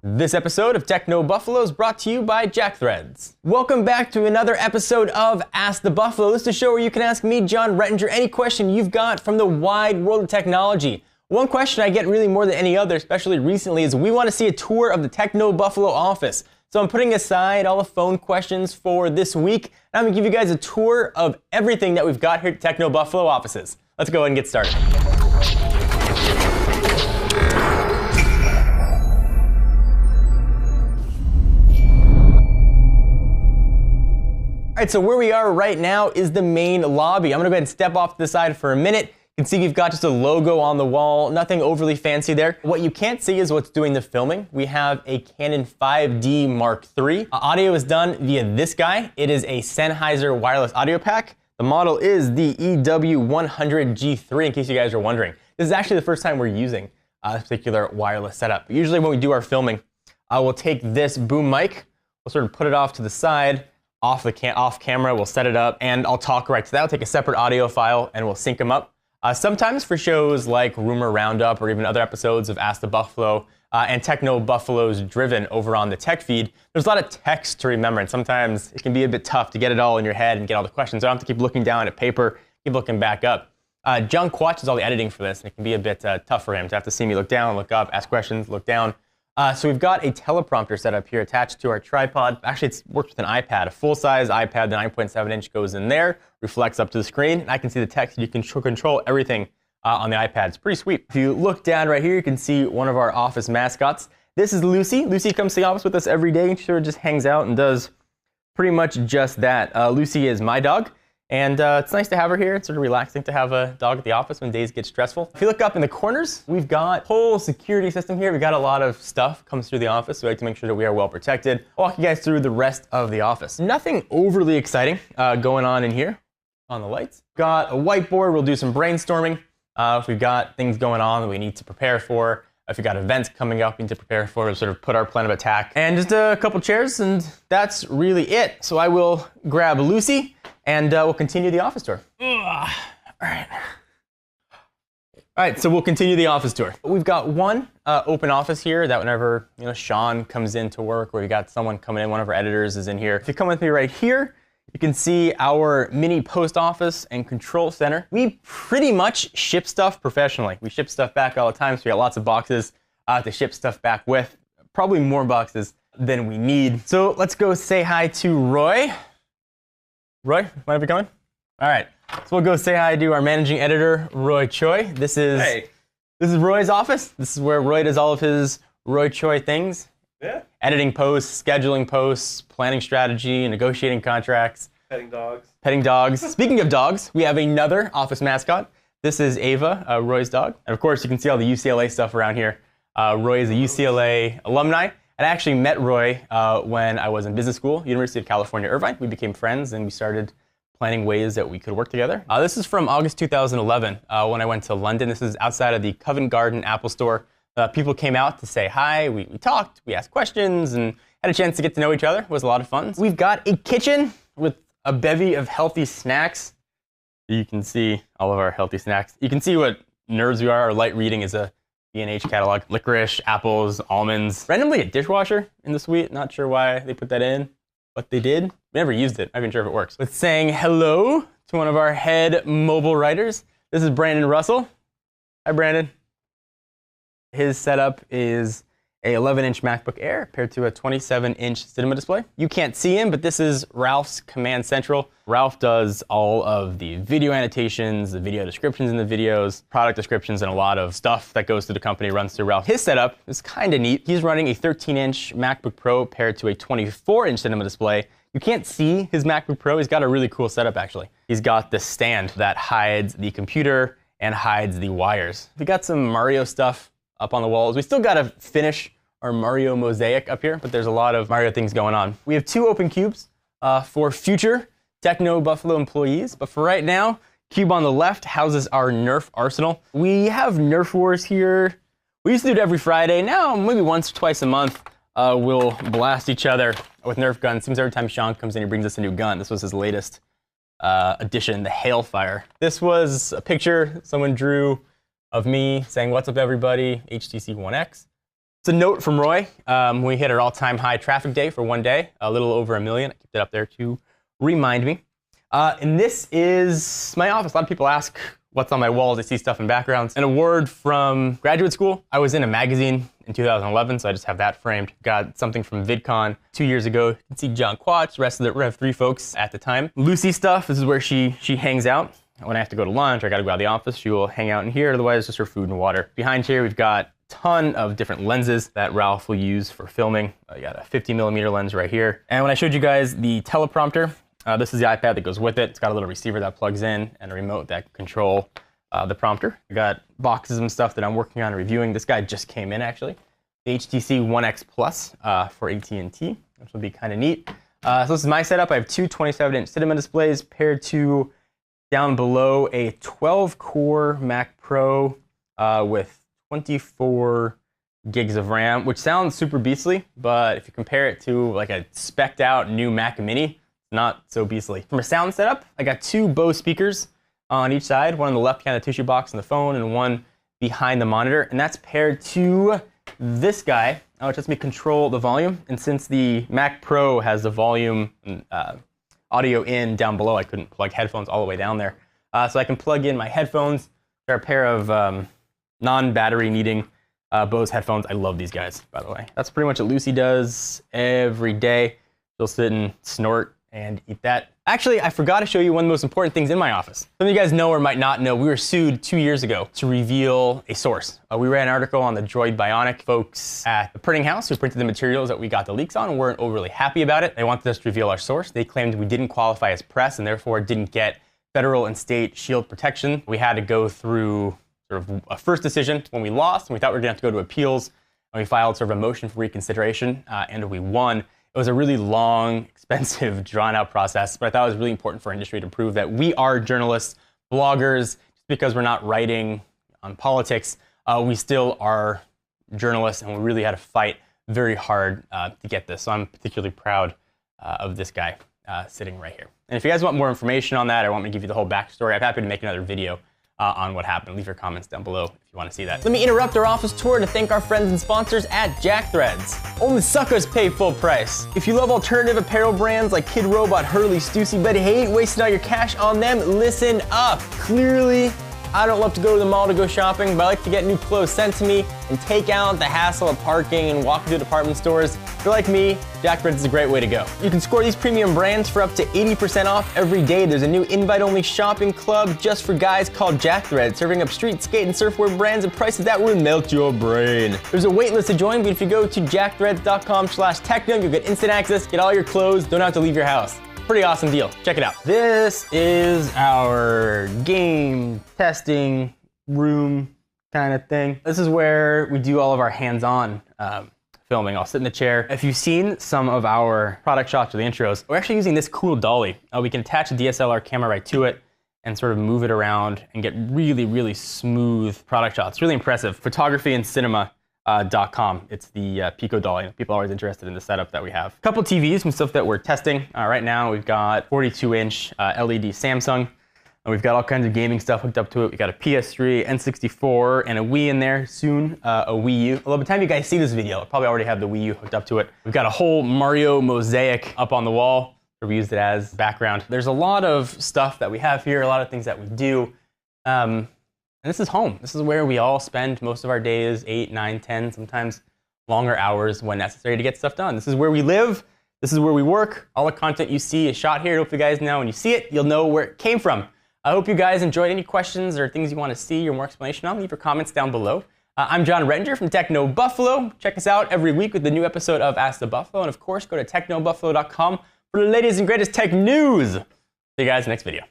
This episode of TechnoBuffalo is brought to you by JackThreads. Welcome back to another episode of Ask the Buffalo. This is a show where you can ask me, John Rettinger, any question you've got from the wide world of technology. One question I get really more than any other, especially recently, is we want to see a tour of the TechnoBuffalo office. So I'm putting aside all the phone questions for this week, and I'm going to give you guys a tour of everything that we've got here at TechnoBuffalo offices. Let's go ahead and get started. All right, so where we are right now is the main lobby. I'm gonna go ahead and step off to the side for a minute. You can see we've got just a logo on the wall, nothing overly fancy there. What you can't see is what's doing the filming. We have a Canon 5D Mark III. Audio is done via this guy. It is a Sennheiser wireless audio pack. The model is the EW100G3, in case you guys are wondering. This is actually the first time we're using this particular wireless setup. Usually when we do our filming, we'll take this boom mic, we'll sort of put it off to the side, off camera, we'll set it up, and I'll talk right to that. I'll take a separate audio file and we'll sync them up. Sometimes for shows like Rumor Roundup or even other episodes of Ask the Buffalo and TechnoBuffalo's Driven over on the tech feed, there's a lot of text to remember, and sometimes it can be a bit tough to get it all in your head and get all the questions. So I don't have to keep looking down at paper, keep looking back up. John watches all the editing for this, and it can be a bit tough for him to have to see me look down, look up, ask questions, look down. So we've got a teleprompter set up here attached to our tripod. Actually, it's worked with an iPad, a full-size iPad. The 9.7 inch goes in there, reflects up to the screen, and I can see the text. You can control everything on the iPad. It's pretty sweet. If you look down right here, you can see one of our office mascots. This is Lucy. Lucy comes to the office with us every day, and she sort of just hangs out and does pretty much just that. Lucy is my dog. And it's nice to have her here. It's sort of relaxing to have a dog at the office when days get stressful. If you look up in the corners, we've got a whole security system here. We've got a lot of stuff comes through the office, so we like to make sure that we are well protected. I'll walk you guys through the rest of the office. Nothing overly exciting going on in here on the lights. Got a whiteboard. We'll do some brainstorming. If we've got things going on that we need to prepare for, if we've got events coming up we need to prepare for, we'll sort of put our plan of attack. And just a couple chairs, and that's really it. So I will grab Lucy, and we'll continue the office tour. All right, so we'll continue the office tour. We've got one open office here that whenever Sean comes in to work, or we got someone coming in, one of our editors is in here. If you come with me right here, you can see our mini post office and control center. We pretty much ship stuff professionally. We ship stuff back all the time, so we got lots of boxes to ship stuff back with. Probably more boxes than we need. So let's go say hi to Roy. Roy, mind if you're coming? All right, so we'll go say hi to our managing editor, Roy Choi. This is Roy's office. This is where Roy does all of his Roy Choi things. Yeah. Editing posts, scheduling posts, planning strategy, negotiating contracts. Petting dogs. Petting dogs. Speaking of dogs, we have another office mascot. This is Ava, Roy's dog. And of course, you can see all the UCLA stuff around here. Roy is a UCLA alumni. I actually met Roy when I was in business school, University of California, Irvine. We became friends and we started planning ways that we could work together. This is from August 2011 when I went to London. This is outside of the Covent Garden Apple Store. People came out to say hi, we talked, we asked questions, and had a chance to get to know each other. It was a lot of fun. We've got a kitchen with a bevy of healthy snacks. You can see all of our healthy snacks. You can see what nerds we are. Our light reading is a B&H catalog. Licorice, apples, almonds. Randomly a dishwasher in the suite. Not sure why they put that in, but they did. We never used it. I'm not even sure if it works. With saying hello to one of our head mobile writers. This is Brandon Russell. Hi, Brandon. His setup is a 11-inch MacBook Air paired to a 27-inch cinema display. You can't see him, but this is Ralph's Command Central. Ralph does all of the video annotations, the video descriptions in the videos, product descriptions, and a lot of stuff that goes through the company runs through Ralph. His setup is kind of neat. He's running a 13-inch MacBook Pro paired to a 24-inch cinema display. You can't see his MacBook Pro. He's got a really cool setup, actually. He's got this stand that hides the computer and hides the wires. We got some Mario stuff up on the walls. We still got to finish our Mario mosaic up here, but there's a lot of Mario things going on. We have two open cubes for future TechnoBuffalo employees, but for right now, cube on the left houses our Nerf arsenal. We have Nerf wars here. We used to do it every Friday. Now, maybe once or twice a month, we'll blast each other with Nerf guns. Seems every time Sean comes in, he brings us a new gun. This was his latest addition, the Hailfire. This was a picture someone drew of me saying, what's up, everybody, HTC One X. It's a note from Roy. We hit our all-time high traffic day for one day, a little over 1 million. I kept it up there to remind me. And this is my office. A lot of people ask what's on my walls. I see stuff in backgrounds. An award from graduate school. I was in a magazine in 2011, so I just have that framed. Got something from VidCon 2 years ago. You can see John Quatch, the rest of the Rev 3 folks at the time. Lucy stuff, this is where she hangs out. When I have to go to lunch or I gotta go out of the office, she will hang out in here. Otherwise, it's just her food and water. Behind here, we've got a ton of different lenses that Ralph will use for filming. You got a 50mm lens right here. And when I showed you guys the teleprompter, this is the iPad that goes with it. It's got a little receiver that plugs in and a remote that can control the prompter. I got boxes and stuff that I'm working on and reviewing. This guy just came in, actually. The HTC One X Plus for AT&T, which will be kind of neat. So this is my setup. I have two 27-inch cinema displays paired to, down below, a 12-core Mac Pro with 24 gigs of RAM, which sounds super beastly, but if you compare it to like a spec'd out new Mac Mini, not so beastly. From a sound setup, I got two Bose speakers on each side, one on the left behind the tissue box and the phone, and one behind the monitor, and that's paired to this guy, which lets me control the volume. And since the Mac Pro has the volume audio in down below, I couldn't plug headphones all the way down there. So I can plug in my headphones. They're a pair of non-battery needing Bose headphones. I love these guys, by the way. That's pretty much what Lucy does every day. She'll sit and snort and eat that. Actually, I forgot to show you one of the most important things in my office. Some of you guys know or might not know, we were sued 2 years ago to reveal a source. We ran an article on the Droid Bionic folks at the printing house who printed the materials that we got the leaks on and weren't overly happy about it. They wanted us to reveal our source. They claimed we didn't qualify as press and therefore didn't get federal and state shield protection. We had to go through sort of a first decision when we lost, and we thought we were gonna have to go to appeals, and we filed sort of a motion for reconsideration, and we won. It was a really long, expensive, drawn-out process, but I thought it was really important for our industry to prove that we are journalists, bloggers. Just because we're not writing on politics, we still are journalists, and we really had to fight very hard to get this. So I'm particularly proud of this guy sitting right here. And if you guys want more information on that, or want me to give you the whole backstory, I'm happy to make another video on what happened. Leave your comments down below if you want to see that. Let me interrupt our office tour to thank our friends and sponsors at JackThreads. Only suckers pay full price. If you love alternative apparel brands like Kid Robot, Hurley, Stussy, but hate wasting all your cash on them, listen up. Clearly, I don't love to go to the mall to go shopping, but I like to get new clothes sent to me and take out the hassle of parking and walking to department stores. If you're like me, JackThreads is a great way to go. You can score these premium brands for up to 80% off every day. There's a new invite-only shopping club just for guys called JackThreads, serving up street, skate, and surfwear brands at prices that will melt your brain. There's a wait list to join, but if you go to jackthreads.com/techno, you'll get instant access, get all your clothes, don't have to leave your house. Pretty awesome deal. Check it out. This is our game testing room kind of thing. This is where we do all of our hands-on filming. I'll sit in the chair. If you've seen some of our product shots or the intros, we're actually using this cool dolly. We can attach a DSLR camera right to it and sort of move it around and get really, really smooth product shots. Really impressive. Photography and cinema. .com. It's the Pico Dolly. People are always interested in the setup that we have. A couple TVs, some stuff that we're testing. Right now we've got 42-inch LED Samsung. And we've got all kinds of gaming stuff hooked up to it. We got a PS3, N64, and a Wii in there soon, a Wii U. Although by the time you guys see this video, I'll probably already have the Wii U hooked up to it. We've got a whole Mario mosaic up on the wall. We used it as background. There's a lot of stuff that we have here, a lot of things that we do. And this is home. This is where we all spend most of our days, 8, 9, 10, sometimes longer hours when necessary to get stuff done. This is where we live. This is where we work. All the content you see is shot here. I hope you guys know when you see it, you'll know where it came from. I hope you guys enjoyed. Any questions or things you want to see or more explanation on, leave your comments down below. I'm John Rettinger from TechnoBuffalo. Check us out every week with the new episode of Ask the Buffalo. And of course, go to technobuffalo.com for the latest and greatest tech news. See you guys in the next video.